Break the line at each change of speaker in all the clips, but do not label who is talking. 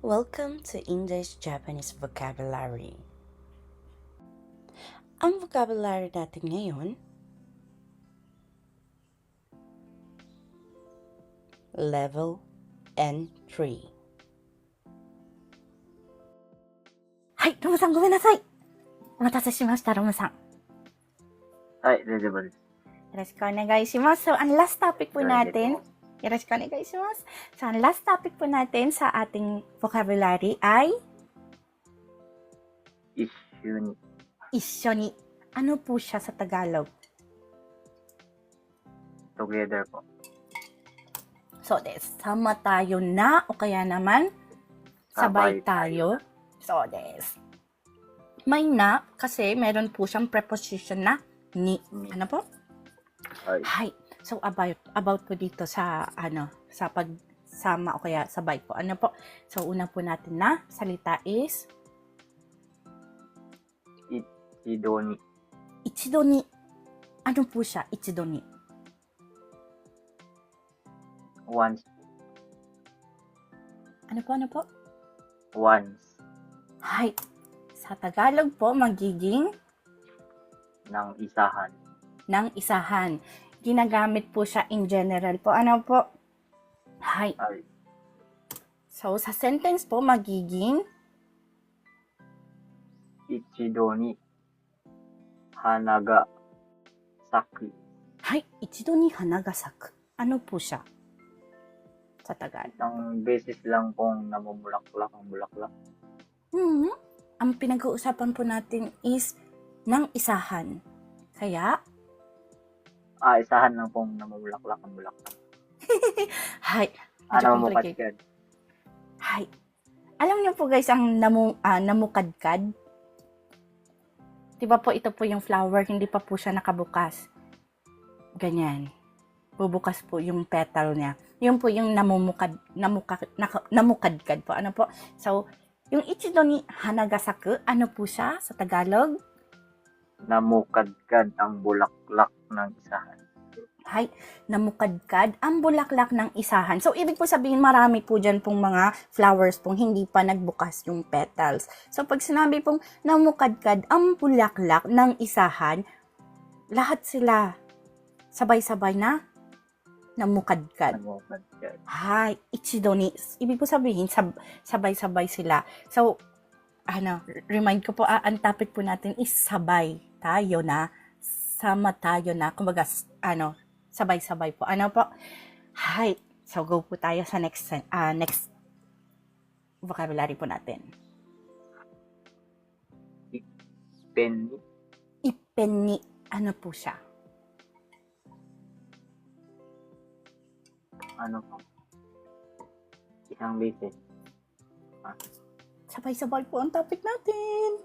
Welcome to English-Japanese Vocabulary. Ang vocabulary natin ngayon, Level N3.
はい、ロムさんごめんなさい。お待たせしました、ロムさん。
はい、大丈夫です。
よろしくお願いします. So, ang last topic po natin,よろしくお願いします. So, ang last topic po natin sa ating vocabulary ay
一緒に、
一緒に. Ano po siya sa Tagalog?
together po.
So, des. Sama tayo na o kaya naman sabay tayo. So, des. May na kasi meron po siyang preposition na ni. Ano po?
はい。
はい. So, about po dito sa, sa pagsama o kaya sabay po. Ano po? So, una po natin na salita is
一度に、
一度に. Ano po siya? 一度に.
once,
Ano po?
once,
はい. Sa Tagalog po, magiging
ng isahan.
ng isahan. Ginagamit po siya in general po. Ano po? はい.
はい。
So, sa sentence po, magiging
一度に、花が咲く。
はい. 一度に花が咲く. Ano po siya? Sa Tagalog.
Isang beses lang pong namumulaklak ang bulaklak.
Ang pinag-uusapan po natin is ng isahan. Kaya,
Isahan lang pong namumulaklak ang bulaklak.
はい. Medyo
Ano mo
complicated.
katigad?
Hay. Alam niyo po guys, ang namukadkad. Diba po ito po yung flower, hindi pa po siya nakabukas. Ganyan. Bubukas po yung petal niya. Yun po yung namukadkad po. Ano po? So, yung ichido ni hanagasaku, ano po siya sa Tagalog?
Namukadkad ang bulaklak ng isahan.
Hay, namukadkad ang bulaklak ng isahan. So, ibig po sabihin, marami po dyan pong mga flowers pong hindi pa nagbukas yung petals. So, pag sinabi pong namukadkad ang bulaklak ng isahan, lahat sila sabay-sabay na namukadkad.
Namukadkad.
Hay, ichido ni. Ibig po sabihin, sabay-sabay sila. So, remind ko po, ang topic po natin is sabay tayo na, sama tayo na, kumbaga, sabay-sabay po. Ano po? Hay. So, go po tayo sa next vocabulary po natin.
Penny,
Ipenni. Ano po siya?
ano po? Isang beses.
Sabay-sabay po ang topic natin.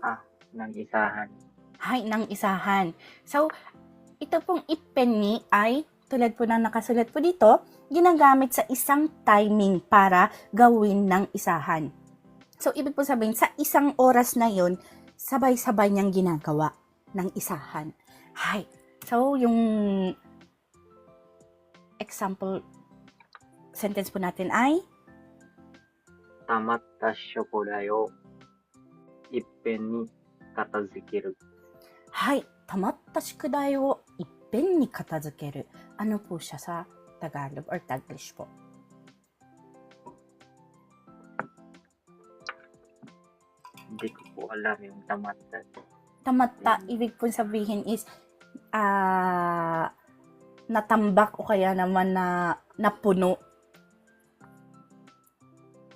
Ng isahan.
Hay, ng isahan. So, ito pong ipenni ay, tulad po ng nakasulat po dito, ginagamit sa isang timing para gawin ng isahan. So, ibig po sabihin, sa isang oras na yon, sabay-sabay niyang ginagawa ng isahan. Hay. So, yung example sentence po natin ay,
溜まった食材をいっぺんに片付ける。
はい, 溜まった宿題をいっぺんに片付ける. Ano po siya sa Tagalog or Taglish po?
Hindi ko po alam yung tamatta.
Tamatta, ibig po sabihin is natambak o kaya naman na napuno.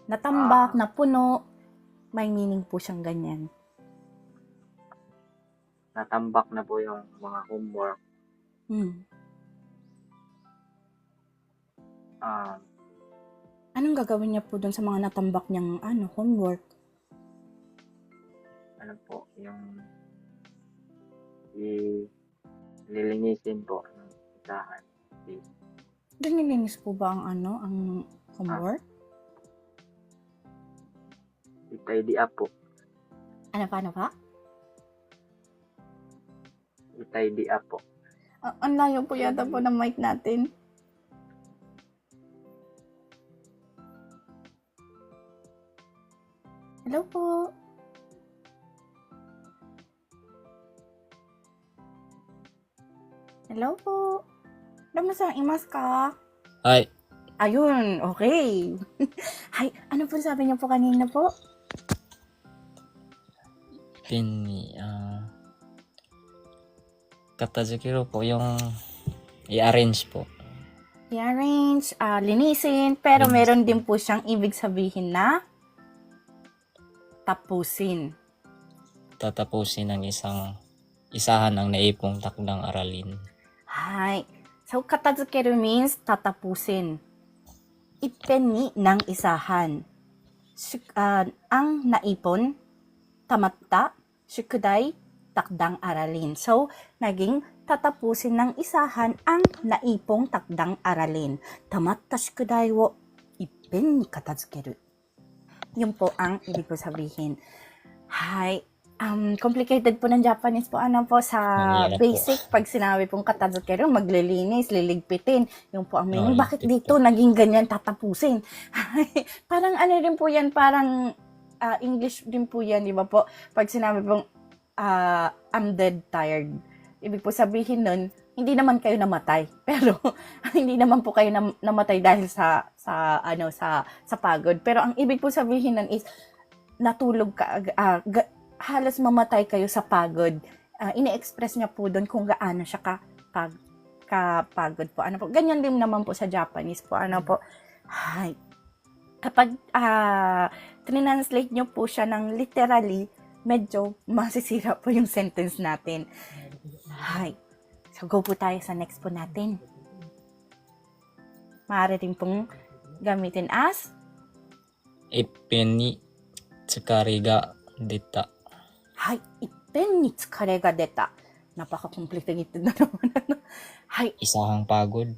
Natambak, napuno, may meaning po siyang ganyan.
Natambak na po yung mga homework.
Anong gagawin niya po dun sa mga natambak niyang homework?
Ano po, yung lilinisin po ng isahan.
Nililinis po ba ang ang homework?
I-tidy up po.
Ano pa?
I-tidy up po.
Ang layo po yata po ng mic natin. Hello po. Hello po. Damasang imas ka?
はい。
Ayun, okay. Hay, ano po sabi niyo po kanina po?
Pin ni, katazukiro po yung i-arrange po.
I-arrange, linisin, pero
Linis.
meron din po siyang ibig sabihin na tapusin.
Tatapusin ng isahan ang naipong takdang aralin.
Hay. So, katazukeru means tatapusin. Ippen ni ng isahan. Ang naipon, tamatta, shukudai, takdang aralin. So, naging tatapusin ng isahan ang naipong takdang aralin. Tamatta shukudai wo ippen ni katazukeru. Yun po ang ibig ko sabihin. Hay. Complicated po ng Japanese po. Ano po sa
Mahirap po.
basic, pag sinabi pong katazukeru, maglilinis, liligpitin. Yung po ang meaning. Bakit
Liligpit
dito naging ganyan tatapusin? Parang ano rin po yan, parang English din po yan, di ba po? Pag sinabi pong I'm dead tired. Ibig po sabihin nun, hindi naman kayo namatay. Pero hindi naman po kayo namatay dahil sa pagod. Pero ang ibig po sabihin nun is natulog ka, halos mamatay kayo sa pagod. Ine-express niya po doon kung gaano siya kapagod po. Ano po? Ganyan din naman po sa Japanese po. Ano po? Hay. Kapag translate niyo po siya ng literally, medyo masisira po yung sentence natin. Hay. So, go po tayo sa next po natin. Maaari rin pong gamitin as
Ippen ni tsukari ga deta.
Hay, ippen ni tsukare ga deta. Napaka-complicated na naman. Hay,
Isahang pagod.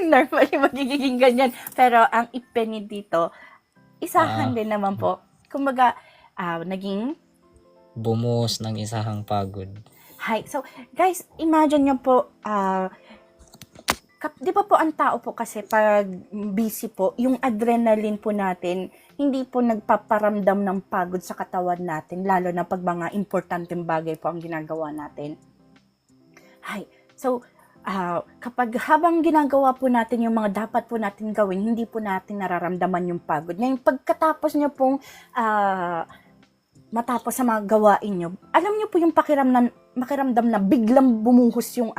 normally magiging ganyan. Pero ang ippen ni dito, isahan din naman po. Kumbaga, naging
Bumuhos ng isahang pagod.
hay. So, guys, imagine nyo po, di ba po ang tao po kasi pag busy po, yung adrenaline po natin, hindi po nagpaparamdam ng pagod sa katawan natin, lalo na pag mga importanteng bagay po ang ginagawa natin. Hay. So, kapag habang ginagawa po natin yung mga dapat po natin gawin, hindi po natin nararamdaman yung pagod. Ngayon, pagkatapos nyo pong matapos sa mga gawain nyo, alam nyo po yung makiramdam na biglang bumuhos yung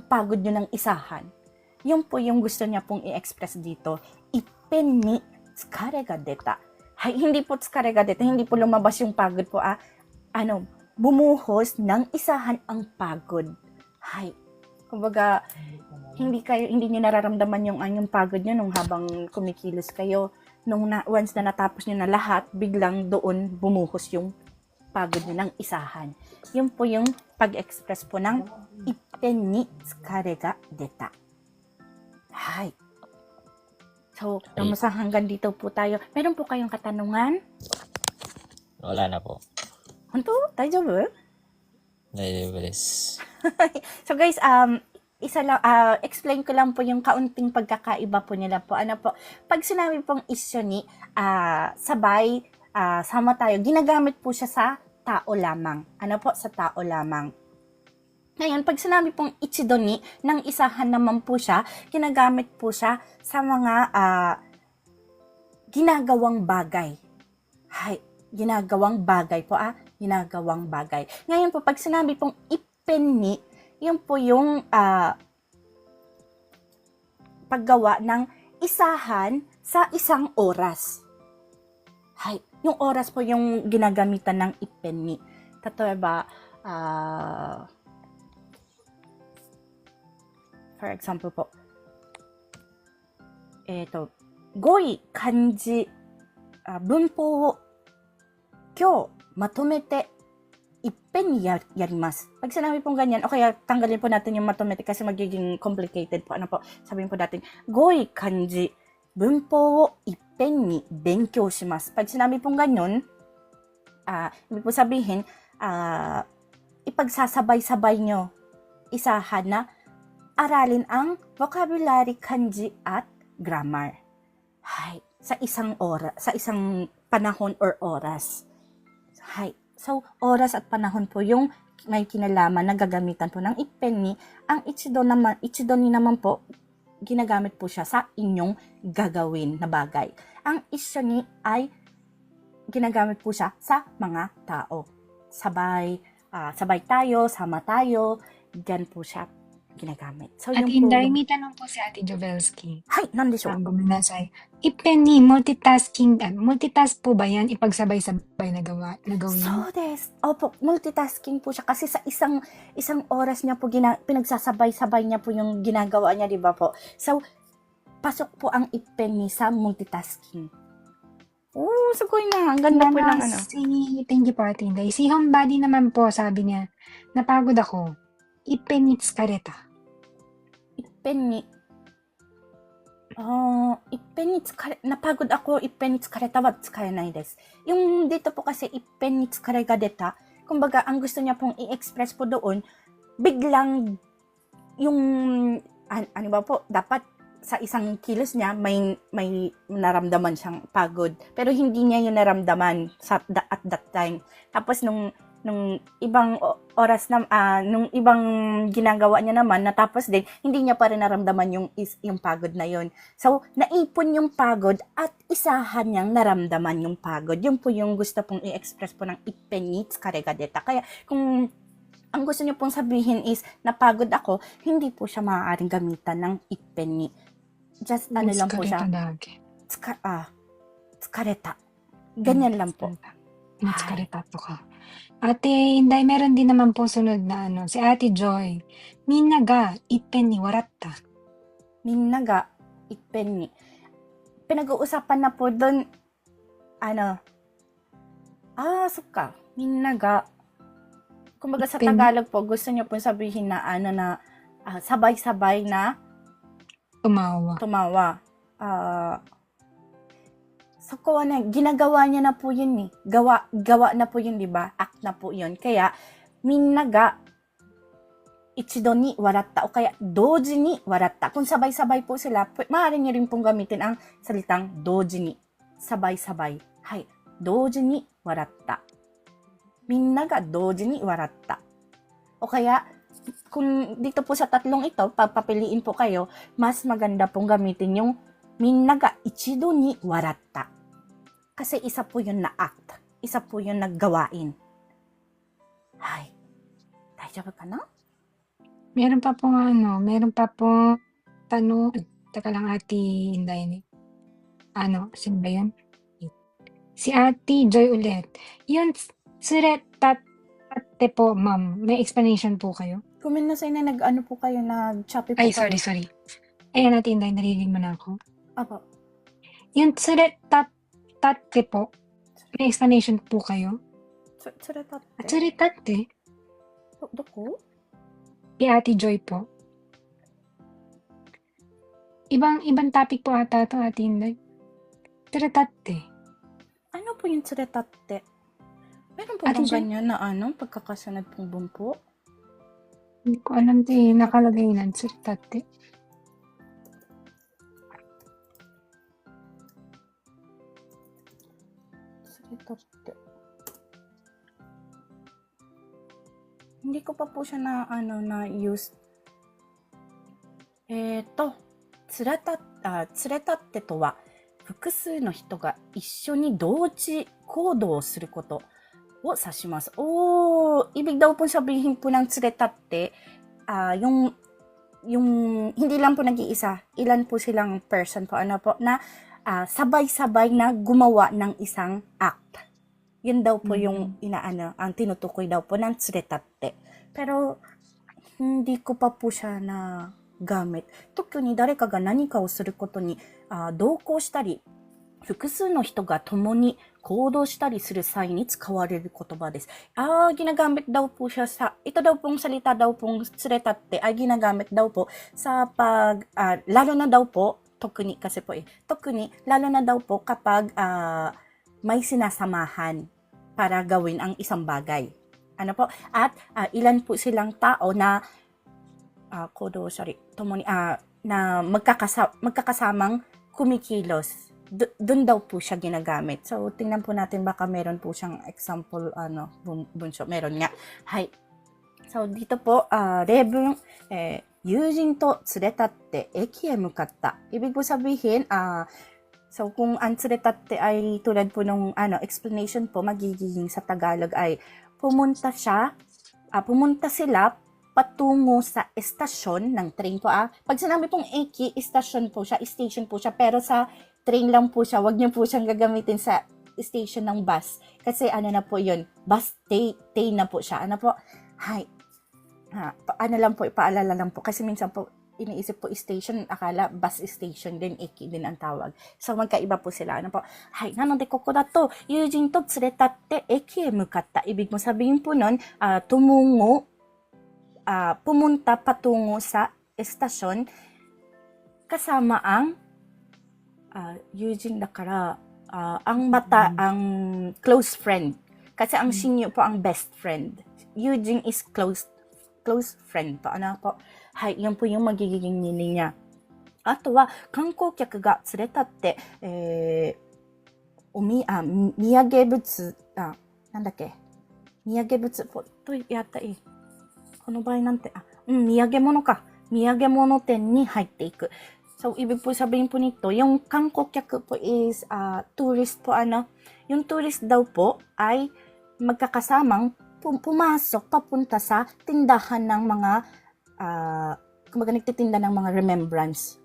pagod nyo ng isahan. Yun po yung gusto niya pong i-express dito. Ippen ni tsukare ga deta. Hay, hindi po tsukare ga deta, hindi po lumabas yung pagod po. Bumuhos ng isahan ang pagod. Hay. Kumbaga, hindi niyo nararamdaman yung pagod niyo nung habang kumikilos kayo. Once na natapos niyo na lahat, biglang doon bumuhos yung pagod niyo ng isahan. Yun po yung pag-express po ng ippen ni tsukare ga deta. Hay. So, hanggang dito po tayo. Meron po kayong katanungan?
Wala na po.
Honto? Daijoubu?
Daijoubu desu.
So guys, isa lang, explain ko lang po yung kaunting pagkakaiba po nila po. Ano po, pag sinabi pong isyoni, sabay, sama tayo, ginagamit po siya sa tao lamang. Ano po, sa tao lamang. Ngayon, pag sinabi pong ichidoni, ng isahan naman po siya, ginagamit po siya sa mga ginagawang bagay. Hay, ginagawang bagay po, ginagawang bagay. Ngayon po, pag sinabi pong ippen ni, yun po yung paggawa ng isahan sa isang oras. Hay, yung oras po yung ginagamitan ng ippen ni. Tatoeba, for example po, 語彙、漢字、文法を今日まとめていっぺんにやります. Pag sinabi pong ganyan, o kaya tanggalin po natin yung matomete kasi magiging complicated po. Ano po, sabihin po natin, 語彙、漢字、文法をいっぺんに勉強します. Pag sinabi pong ganyan, ibig po sabihin, ipagsasabay-sabay nyo, isahan na aralin ang vocabulary, kanji, at grammar. Hay, sa isang sa isang panahon or oras. Hay. So, oras at panahon po yung may kinalaman na gagamitan po ng ippenni. Ang ichidoni naman po, ginagamit po siya sa inyong gagawin na bagay. Ang isyoni ay ginagamit po siya sa mga tao. Sabay tayo, sama tayo, diyan po siya ginagamit. So,
At
yun po
Inday,
yung...
may tanong po si Ate Jovelski.
Hay, nandito.
Gomenasay. Ippenni, multitask po ba yan? Ipagsabay-sabay na gawin?
So opo, multitasking po siya kasi sa isang oras niya po pinagsasabay-sabay niya po yung ginagawa niya, di ba po? So, pasok po ang ippenni sa multitasking. Oh, sagoy na. Ang ganda po ng ano.
Thank you po, Ate Inday. Si Homebody naman po, sabi niya, napagod ako. Ippenni tsukareta.
Ippenni. Napagod ako, ippenni tsukareta wa tsukarenai desu. Yung dito po kasi, ippenni tsukare ga deta, kumbaga, ang gusto niya pong i-express po doon, biglang, yung, ano ba po, dapat sa isang kilos niya, may naramdaman siyang pagod. Pero hindi niya yung naramdaman at that time. Tapos, nung ibang oras na, nung ibang ginagawa niya naman, natapos din, hindi niya pa rin naramdaman yung pagod na yun. So, naipon yung pagod at isahan niyang naramdaman yung pagod. Yun po yung gusto pong i-express po ng ippenni tsukare ga deta. Kaya, kung ang gusto niyo pong sabihin is, napagod ako, hindi po siya maaaring gamitan ng ippenni. Just, ano lang po siya. Tsukareta. Ganyan lang po.
Tsukareta to ka. Ate Inday, meron din naman po sunod na si Ate Joy. Minna ga ippenni waratta.
Minna ga ippenni. Pinag-uusapan na po doon, suka. Minna ga. Kumbaga sa
Ippenni.
Tagalog po, gusto niyo po sabihin na sabay-sabay na tumawa. So, ginagawa niya na po yun eh. Gawa na po yun, di ba? Act na po yun. Kaya, minna ga ichido ni waratta o kaya doji ni waratta. Kung sabay-sabay po sila, maaari niyo rin pong gamitin ang salitang doji ni. Sabay-sabay. Hay, doji ni waratta. Minna ga doji ni waratta. O kaya, kung dito po sa tatlong ito, papapiliin po kayo, mas maganda pong gamitin yung minna ga ichido ni waratta. Kasi isa po yun na act. Isa po yun na gawain. Hay. Daijoubu ka na?
Meron pa po tanong. Teka lang, Ate Inday. Sino ba yun? Si Ate Joy ulit. Yung tsuretatte po, ma'am. May explanation po kayo?
Kuminasay na nag-ano po kayo, nag-choppy po
Ay,
kayo.
sorry. Ayan, Ate Inday, narinig mo na ako.
Apo.
Yung tsuretatte po, may explanation po kayo?
Tsuretatte?
Tsuretatte?
Doko?
Kay Ate Joy po. Ibang topic po ata ito, Ate Inday. Tsuretatte.
Ano po yung tsuretatte? Meron po
Ate
bang
Joy?
ganyan na pagkakasunod pong bumpo?
Hindi ko alam nakalagay lang, tsuretatte.
Tsuretatte. Hindi ko pa po siya na-use. 連れ立ってとは、複数の人が一緒に同時行動をすることを指します。Ibig daw po sabihin po ng tsuretatte, yung hindi lang po nag-iisa, ilan po silang person po, na sabay-sabay na gumawa ng isang act. Yun daw po yung ang tinutukoy daw po ng tsuretatte. Pero, hindi ko pa po siya na gamit. 特に誰かが何かをすることに同行したり、複数の人が共に行動したりする際に使われる言葉です。Ginagamit daw po siya ito daw pong salita daw pong tsuretatte ay ginagamit daw po sa lalo na daw po, lalo na daw po kapag may sinasamahan para gawin ang isang bagay. At ilan po silang tao na na magkakasamang kumikilos Doon daw po siya ginagamit. So, tingnan po natin baka meron po siyang example, bunsyo. Meron nga. Hay. So, dito po, 例文、友人と連れ立って駅へ向かった。Ibig po sabihin, so kung ang 連れ立ってay tulad po nung explanation po, magiging sa Tagalog ay pumunta sila patungo sa estasyon ng train po. Pag sinabi pong eki, estasyon po siya, station po siya, pero sa train lang po siya. Huwag niyo po siyang gagamitin sa station ng bus. Kasi na po yun, bus day na po siya. Ano po? Hay. Lang po, ipaalala lang po. Kasi minsan po, iniisip po station, akala bus station din, eki din ang tawag. So, magkaiba po sila. Ano po? Hay, nanode koko dato, yujin to tsuretatte eki e mukatta. Ibig mo sabihin po nun, pumunta patungo sa estasyon kasama ang yujin dakara, ang ang close friend. Kasi ang shinyo po ang best friend. Yujin is close friend po. Ano po? Hay, yan po yung magiging meaning niya. あとは、観光客が連れ立って、土産物、なんだっけ、土産物とやったい。この場合なんて、土産物か。土産物店に入っていく。So, ibig po sabihin po nito, yung kangkokyaku po is tourist po yung tourist daw po ay magkakasamang pumasok papunta sa tindahan ng mga kumbaga nagtitinda ng mga remembrance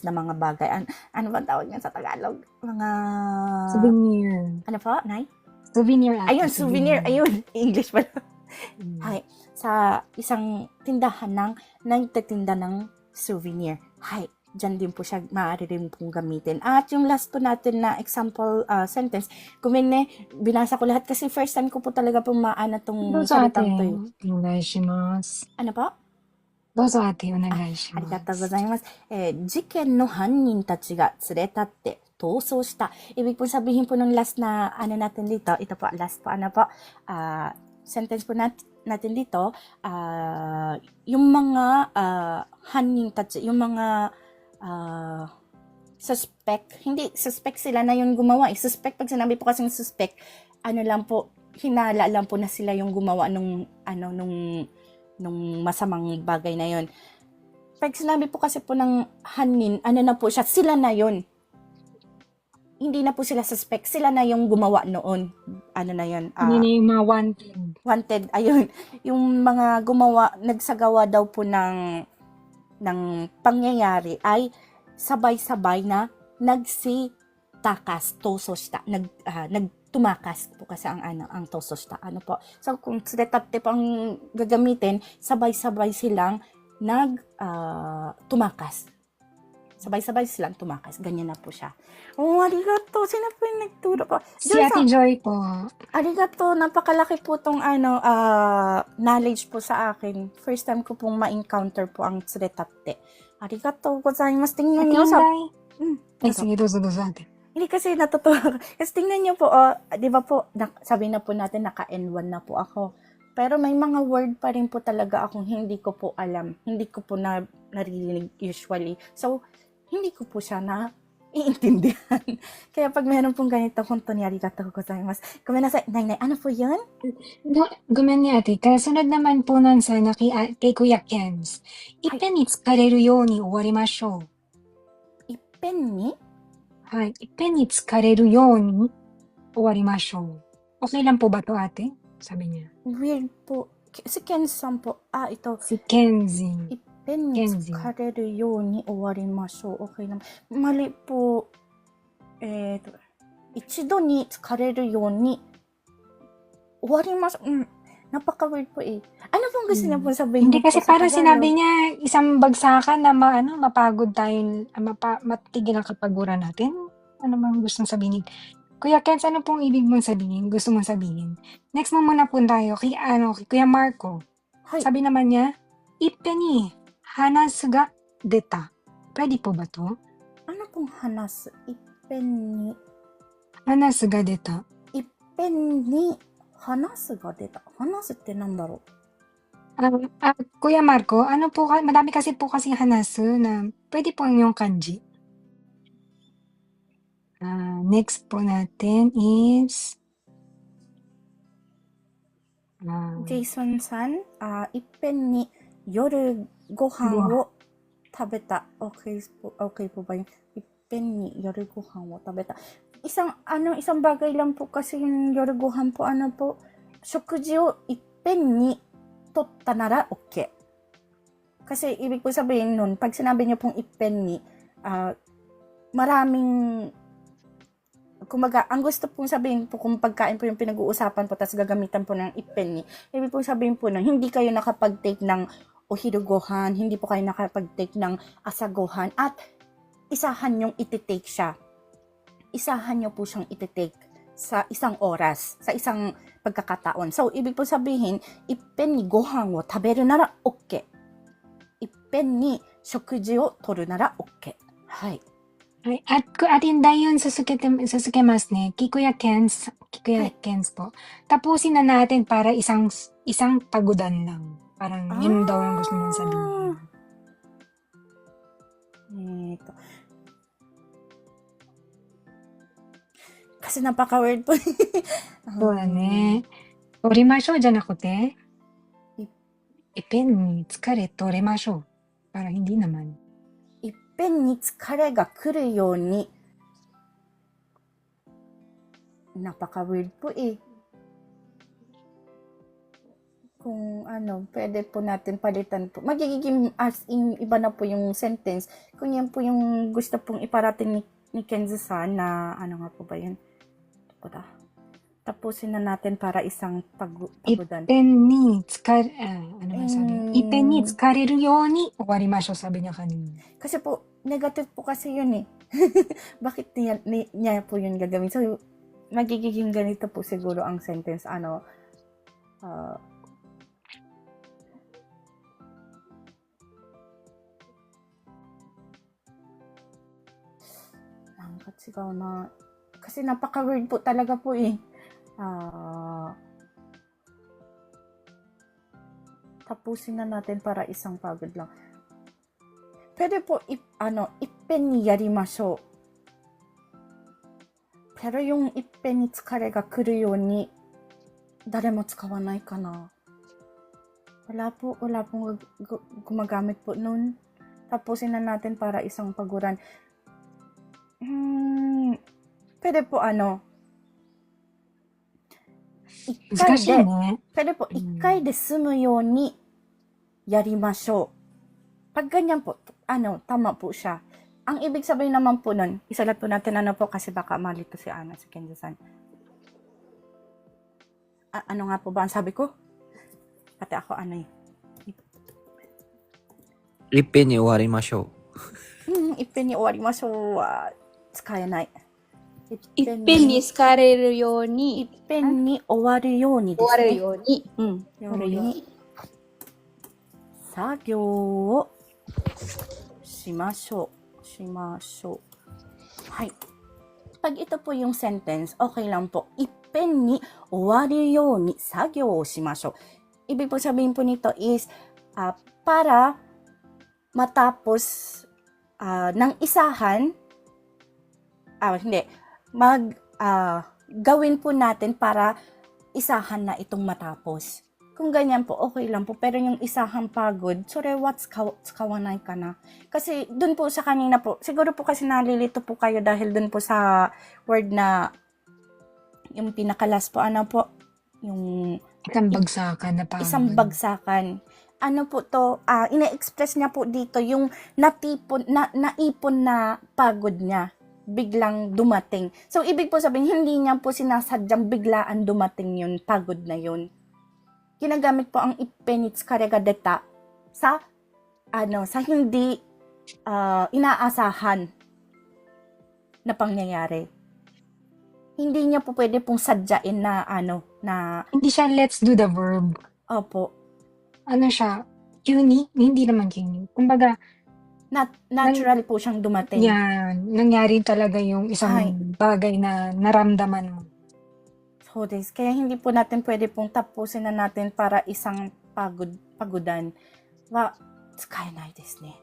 na mga bagay. Ano ba tawag niyan sa Tagalog? Mga
Souvenir.
Ano po, Nay?
Souvenir.
Ayun, souvenir. Ayun, English pala. Hay, sa isang tindahan ng nagtitinda ng souvenir. Hay, dyan din po siya maaari rin pong gamitin. At yung last po natin na example sentence, binasa ko lahat kasi first time ko po talaga pong tong salitang to. Ano po?
どうぞate、お願いします。
ありがとうございます。事件の犯人たちが連れ立って逃走した。Ibig po sabihin po nung last na natin dito, ito po, last po, sentence po natin dito, yung mga犯人たち, yung mga suspect, hindi, suspect sila na yung gumawa. Suspect, pag sinabi po kasing suspect, lang po, hinala lang po na sila yung gumawa nung masamang bagay na yon. Pag sinabi po kasi po ng hanin, na po siya, sila na yon. Hindi na po sila suspect, sila na yung gumawa noon. Na yon?
Hindi na yung mga wanted.
Wanted, ayun. Yung mga gumawa, nagsagawa daw po ng pangyayari ay sabay-sabay na nagsitakas, tososhita, tumakas po kasi ang tososhita. Ano po? So, kung tsuretatte po ang gagamitin, sabay-sabay silang tumakas. Sabay-sabay silang tumakas. Ganyan na po siya. Arigato. Sino po yung nagturo po?
Si Ate Joy po.
Arigato. Napakalaki po tong knowledge po sa akin. First time ko pong ma-encounter po ang tsuretatte. Arigato gozaimasu. Tingnan
Ate
niyo sa...
Inday. Sige, dozo ate.
Hindi kasi natutuwa. Kasi tingnan niyo po, di ba po, sabi na po natin, naka-N1 na po ako. Pero may mga word pa rin po talaga akong hindi ko po alam. Hindi ko po naririnig usually. So, hindi ko po siya iintindihan. Kaya pag meron pong ganito, hontou ni arigatou gozaimasu. Gomenasai, Nay, ano po yun?
No, gumen ni ate. Kasunod naman po nun sa kay Kuya Kens. Ippen ni tsukareru you ni owarimashou.
Ippen ni?
はい。いっぺんに疲れるように終わりましょう。Okay lang po ba to, ate? Sabi niya.
Weird po. Si Ken-san po. Ito.
Si Kenzie.
Ippen ni tsukareru you ni owarimashou. Okay lang. Mali po. Ichido ni tsukareru you ni owarimashou. Napaka-weird po eh. Ano pong gusto niya po sabihin?
Hindi kasi parang sinabi niya isang bagsakan na mapagod tayo, matigil ang kapaguran natin. Ano bang gustong sabihin? Kuya Kens, ano pong ibig mong sabihin? Gusto mong sabihin? Next mo muna po tayo kay Kuya Marco.
Hi.
Sabi naman niya, ippe ni hanasu ga deta. Pwede po ba to?
Ano pong hanasu? Ippen ni...
Hanasu ga deta.
Ippen ni... Hanasu ga deta. Hanasuってなんだろう?
Kuya Marco, ano po, madami kasi po kasing hanasu na pwede po yung kanji. next po natin is
Jason-san, いっぺんに夜ご飯を食べた。Okay po ba yun? いっぺんに夜ご飯を食べた。isang bagay lang po kasi yung夜ご飯po,食事をいっぺんに取ったなら okay. Kasi ibig po sabihin nun, pag sinabi niyo pong ippen ni, maraming, kumbaga, ang gusto pong sabihin po kung pagkain po yung pinag-uusapan po, tapos gagamitan po ng ippen ni, ibig pong sabihin po nun, hindi kayo nakapag-take ng ohirugohan, hindi po kayo nakapag-take ng asagohan, at isahan yung ititake siya. Isahan nyo po siyang ititake sa isang oras, sa isang pagkakataon. So, ibig po sabihin, ippen ni gohan wo taberu nara okay. Ippen ni shokuji o toru nara okay. Hai.
はい。at hindi yun susukemas ne. Kikuya Kens po. Tapusin na natin para isang pagudan lang. Parang yun daw ang gusto mong sabihin.
Kasi napaka-weird po.
そうだね。取りましょうじゃなくて、ペンに疲れ取れましょう。para hindi naman.
いっぺんに疲れが来るように。Napaka-weird po eh. Kung pwede po natin palitan po. Magiging as in, iba na po yung sentence. Kung yan po yung gusto pong iparating ni Kenzo-san na, nga po ba yun? Tapusin na natin para isang pagudan.
ペンに疲れ、ano ba sabi? いっぺんに疲れるように終わりましょう, sabi niya kanina.
Kasi po, negative po kasi yun eh. Bakit niya po yun gagawin? So, magiging ganito po siguro ang sentence. Sigaw na. Kasi napaka-weird po talaga po eh. Tapusin na natin para isang pagod lang. Pwede po, ippen ni yarimashou. Pero yung ippen ni tsukare ga kuru you ni, dare mo tsukawanai ka na? Wala po gumagamit po nun. Tapusin na natin para isang paguran. Pwede po pwede po, 1回で済むようにやりましょう. Pag ganyan po, tama po siya. Ang ibig sabihin naman po nun, isalat po natin po kasi baka malito si Kenzo-san. Ano nga po ba ang sabi ko? Pati ako
Ippen ni owarimashou.
Ippen ni owarimashou wa tsukaenai.
いっぺんに好かれるように、
いっぺんに終わるようにですね。
終わるように、
終わるように。作業をしましょう。はい。Pag ito po yung sentence, okay lang po. いっぺんに終わるように作業をしましょう。Ibig po sabihin po nito is, para matapos ng isahan, gawin po natin para isahan na itong matapos. Kung ganyan po, okay lang po. Pero yung isahan pagod, sore wa tsukawanai ka na. Kasi dun po sa kanina po, siguro po kasi nalilito po kayo dahil dun po sa word na yung pinakalas po, yung
Isang bagsakan na pagod.
isang bagsakan. Ano po to, ina-express niya po dito yung naipon na pagod niya. Biglang dumating. So, ibig po sabihin, hindi niya po sinasadyang biglaan dumating yun, pagod na yun. Ginagamit po ang ippen ni tsukare ga deta sa hindi inaasahan na pangyayari. Hindi niya po pwede pong sadyain na
Hindi siya let's do the verb.
Opo.
Ano siya? Kyuni? Hindi naman kyuni. Kumbaga,
Natural po siyang dumating.
yan, nangyari talaga yung isang bagay na naramdaman mo.
So, kaya hindi po natin pwede pong tapusin na natin para isang pagudan. Wa, tsukaenai desu ne.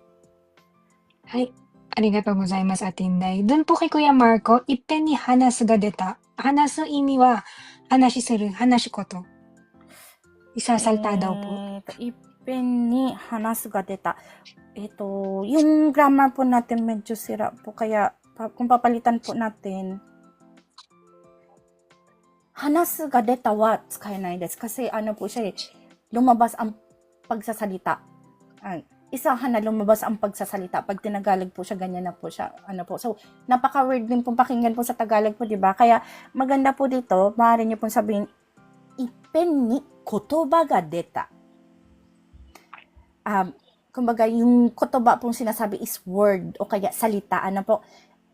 Hai. arigatou gozaimasu, Ate Inday. Dun po kay Kuya Marco, ippen ni hanasu ga deta. Hanasu imi wa hanashi suru, hanashikoto. Isasalta daw po.
Ippen ni hanasu ga deta. Yung grammar po natin medyo sira po. Kaya, kung papalitan po natin, hanasu ga deta wa tsukaenai desu. Kasi ano po siya lumabas ang pagsasalita. Isahan na lumabas ang pagsasalita. Pag tinagalog po siya, ganyan na po siya. So, napaka-weird din pong pakinggan po sa Tagalog po, di ba? Kaya, maganda po dito, maaari niyo pong sabihin, ippen ni kotoba ga deta. Kumbaga, yung kotoba pong sinasabi is word o kaya salita.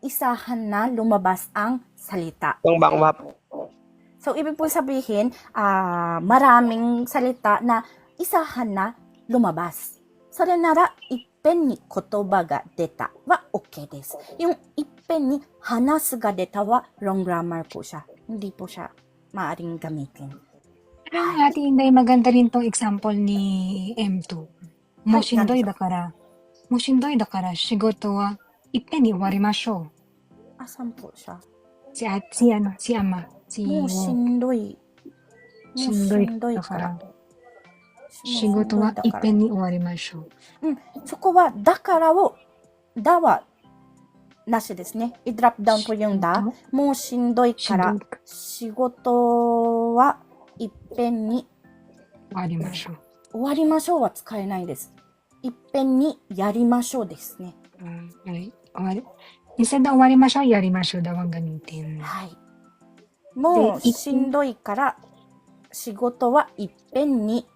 Isahan na lumabas ang salita. So, ibig pong sabihin, maraming salita na isahan na lumabas. それなら、いっぺんに言葉が出たは OK です。yung いっぺんに話すが出たは wrong grammar po siya. Hindi po siya maaaring gamitin.
Pero Ate Inday, maganda rin tong example ni M2. Mo shindoi dakara, shigoto wa ippen ni owarimashou.
Asan po siya?
Si Ama.
Mo shindoi.
Shindoi dakara. Shigoto wa ippen ni owarimashou.
そこは、だからを、だは、なしですね。drop down po yung da. もうしんどいから、仕事はいっぺんに
終わりましょう。
終わりましょうは使えないです。いっぺんにやりましょうですね。
はい。Instead na 終わりましょう、やりましょうdaw ang gamitin.
はい。もうしんどいから、仕事はいっぺんに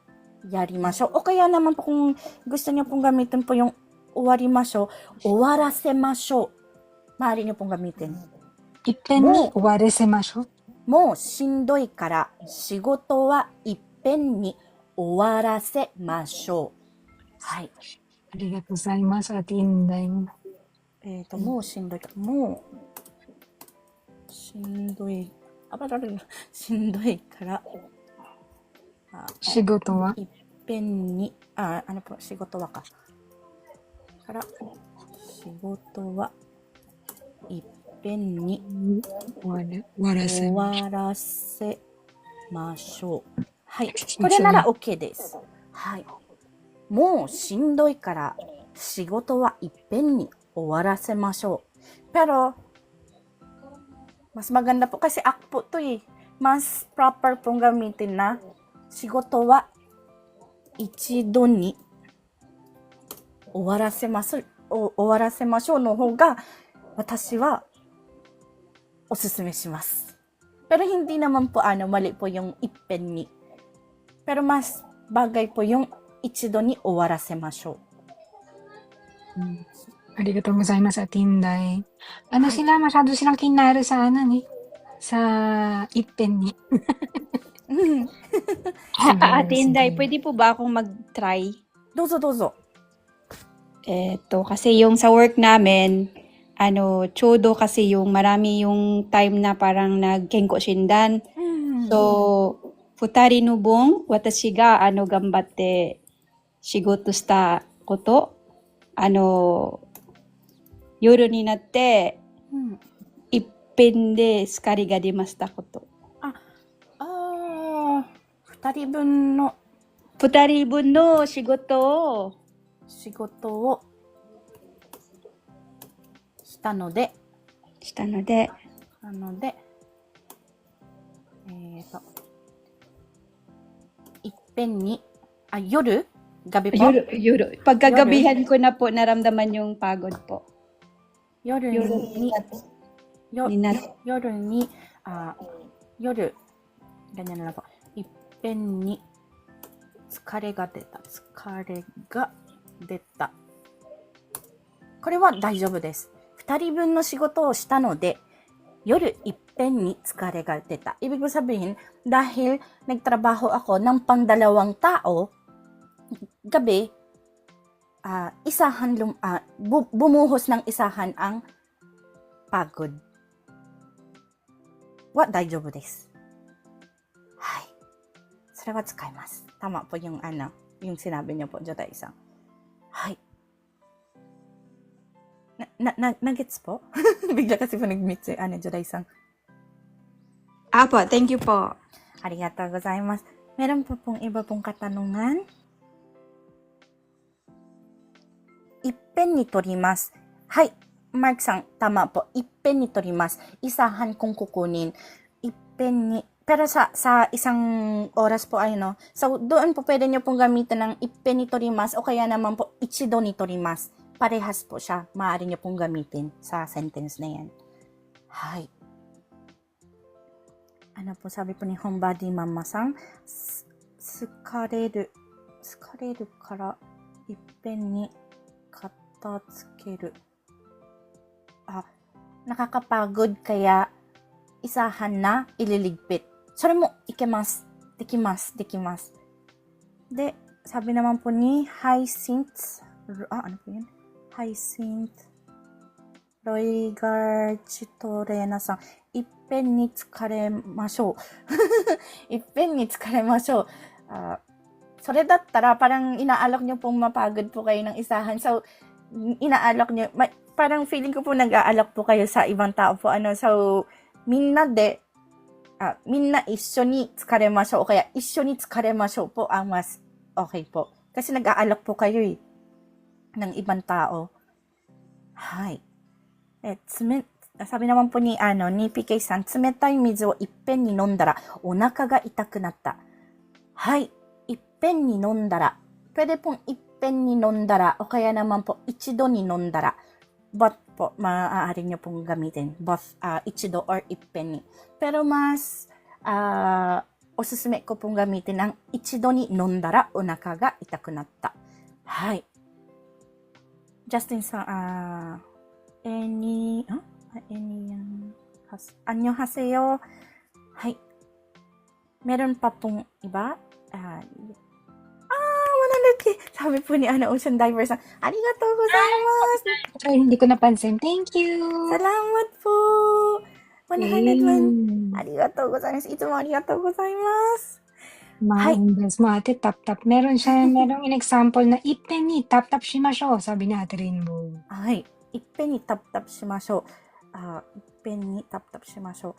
やりましょう。O kaya naman po kung gusto niyo pong gamitin po yung 終わりましょう、終わらせましょう。maaari niyo pong gamitin.
いっぺんに終わらせましょう。
もうしんどいから仕事はいっぺんに終わらせましょう。はい。
ありがとうございます。Ate Inday.
もうしんどいから、もうしんどい、しんどいから、
仕事はい
っぺんに、仕事はか。から、仕事はいっぺんに
終わらせ
ましょう。はい。これなら OK です。はい。もうしんどいから仕事はいっぺんに終わらせましょう。Pero, mas maganda po kasi akpo to eh. Mas proper pong gamitin na 仕事は一度に終わらせましょうの方が私はおすすめします。Pero hindi naman po mali po yung ippen ni. Pero mas bagay po yung 一度に終わらせましょう。
ありがとうございます、Ate Inday. Masyado silang kinaro sa sa ippen ni.
Ate Inday, pwede po ba akong mag-try?
Dozo.
Kasi yung sa work namin, chodo kasi yung marami yung time na parang nag-kenko shindan. So, futari no bong, watashi ga, gambatte, shigoto shita koto, yoru ni natte, ippen de tsukari ga demashita koto.
二人分の
仕事をしたので、いっぺんに、夜 Gabi po? Yuro. Pagkagabihan ko na po, naramdaman yung pagod po.
夜ganyan na lang po. いっぺんに疲れが出た。これは大丈夫です。2人分の仕事をしたので、夜いっぺんに疲れが出た. Ibig sabihin, dahil nagtrabaho ako ng pangdalawang tao, gabi, bumuhos ng isahan ang pagod. Wa daijoubu desu. はい。それは使います。Tama po yung yung sinabi niyo po, Jotay-san. はい。Nagets po? Bigla kasi po nag-meet si Juday-san.
Apo, thank you po.
Arigatou gozaimasu. Meron po pong iba pong katanungan. Ippen ni torimasu. Hay, Mark-san, tama po. Ippen ni torimasu. Isahan kong kukunin. Ippen ni... Pero sa isang oras po ay no. So, doon po pwede nyo pong gamitin ng ippen ni torimasu o kaya naman po ichido ni torimasu. Parehas po siya. Maaari nyo pong gamitin sa sentence na yan. Hay. Ano po sabi po ni Homebody Mama-san? Tsukareru kara ippen ni katatsukeru. Nakakapagod kaya isahan na ililigpit. Sore mo ikemasu. Dekimasu. De, sabi naman po ni Hyacinth. Ano po yun? Hyacinth Roigarchitorena-san. Ippen ni tsukaremashou. Ippen ni tsukaremashou. それだったら parang inaalok nyo pong mapagod po kayo ng isahan. So, inaalok nyo, parang feeling ko po nag-aalok po kayo sa ibang tao po. So, minna issho ni tsukaremashou o kaya issho ni tsukaremashou po ang mas okay po. Kasi nag-aalok po kayo ng ibang tao. Hay. Sabi naman po ni PK-san, 冷たい水をいっぺんに飲んだらお腹が痛くなった。はい。いっぺんに飲んだら。Pwede pong いっぺんに飲んだらo kaya naman po ichido ni 飲んだら. Both po, maaari nyo pong gamitin. Both ichido or いっぺんに. Pero mas osusume ko pong gamitin ang ichido ni 飲んだらお腹が痛くなった. Hay. Justin sa annyeonghaseyo. Hay. Meron pa pong iba. 100K. Sabi po ni Ocean Divers. Arigatou gozaimasu.
Ay, hindi ko napansin. Thank you.
Salamat po. 101. Arigatou gozaimasu. Itsumo arigatou gozaimasu.
Maambas mo ate, tap-tap. Merong in-example na ippen ni tap-tap shimashou, sabi ni Ate Rainbow.
Ay, ippen ni tap-tap shimashou. Ippen ni tap-tap shimashou.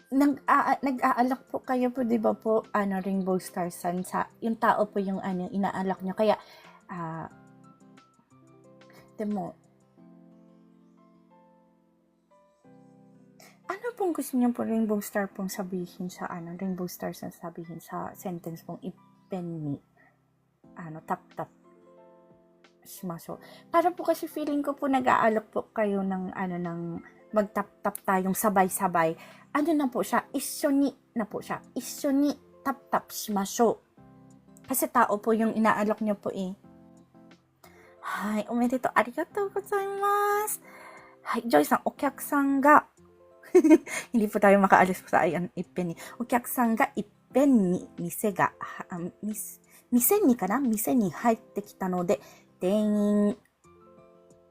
Nag-aalok po kayo po, di ba po, Rainbow Star Sun, yung tao po yung inaalok nyo. Kaya, demo, ano pong gusto niyo po Rainbow Star pong sabihin sa Rainbow Star Sun sabihin sa sentence pong ippen ni tap-tap shimashou. Para po kasi feeling ko po nag-aalok po kayo ng mag-tap-tap tayong sabay-sabay. Na po siya? Issho ni na po siya. Issho ni tap-tap shimashou. Kasi tao po yung inaalok niyo po eh. Hay, omedetou arigatou gozaimasu. Hay, Joy-san, okyaku-san ga hindi po tayo makaalis po sa ippen ni. Okyaku-san ga ippen ni mise ni haitte kita no de, tenin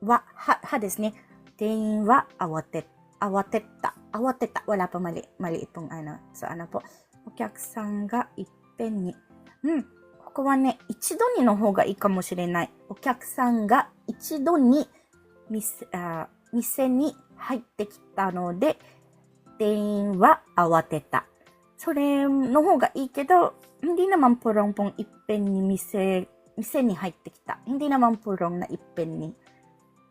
wa ha desu ne. Tenin wa awatetta. Wala pa maliit pong So po. Okyaku-san ga ippen ni. ここはね、一度にの方がいいかもしれない。お客さんが一度に店に入ってきたので、店員は慌てた。それの方がいいけど、hindi naman purong pong ippen ni mise ni入ってきた. Hindi naman purong na ippen ni.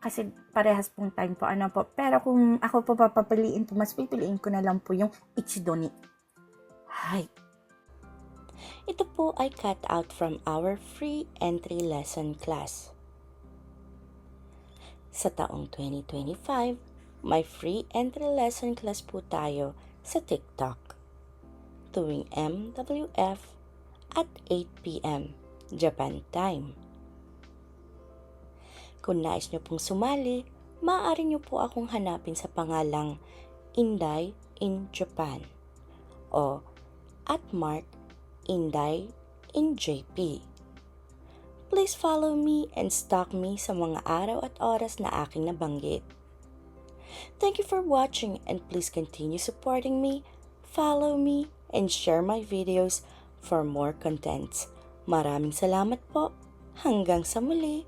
Kasi parehas pong time po, po. Pero kung ako po papapiliin po, mas pipiliin ko na lang po yung ichido ni. Hay.
Ito po ay cut out from our free entry lesson class. Sa taong 2025, may free entry lesson class po tayo sa TikTok tuwing MWF at 8 p.m. Japan time. Kung nais nyo pong sumali, maaari nyo po akong hanapin sa pangalang Inday in Japan o @Mark Inday in JP. Please follow me and stalk me sa mga araw at oras na aking nabanggit. Thank you for watching and please continue supporting me, follow me, and share my videos for more contents. Maraming salamat po. Hanggang sa muli.